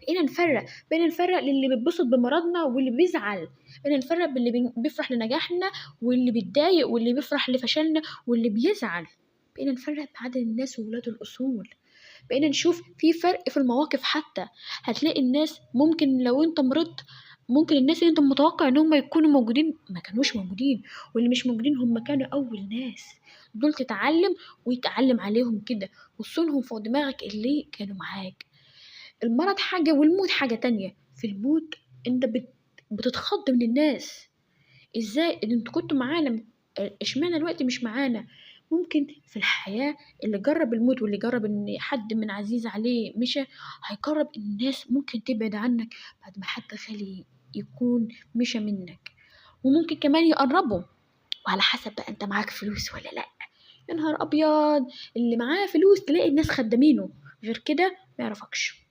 بقينا نفرّق، بقينا نفرّق للي بيتبسط بمرضنا واللي بيزعل، بقينا نفرّق باللي بيفرح لنجاحنا واللي بيتضايق واللي بيفرح لفشلنا واللي بيزعل، بقينا نفرّق ما عدا الناس وولاد الأصول، بقينا نشوف في فرق في المواقف حتى، هتلاقي الناس ممكن لو أنت مرضت ممكن الناس اللي أنت متوقع إن هم يكونوا موجودين ما كانوش موجودين، واللي مش موجودين هم كانوا أول ناس، دول تتعلم ويتعلم عليهم كده وصونهم فوق دماغك اللي كانوا معاك. المرض حاجة والموت حاجة تانية، في الموت انت بتتخض من الناس، ازاي انتوا كنتوا معانا اشمعنى الوقت مش معانا. ممكن في الحياة اللي جرب الموت واللي جرب ان حد من عزيز عليه مشى هيقرب الناس ممكن تبعد عنك بعد ما حد غالي يكون مشى منك، وممكن كمان يقربوا، وعلى حسب بقى انت معاك فلوس ولا لا. يا نهار ابيض، اللي معاه فلوس تلاقي الناس خدامينه، غير كده ما يعرفكش.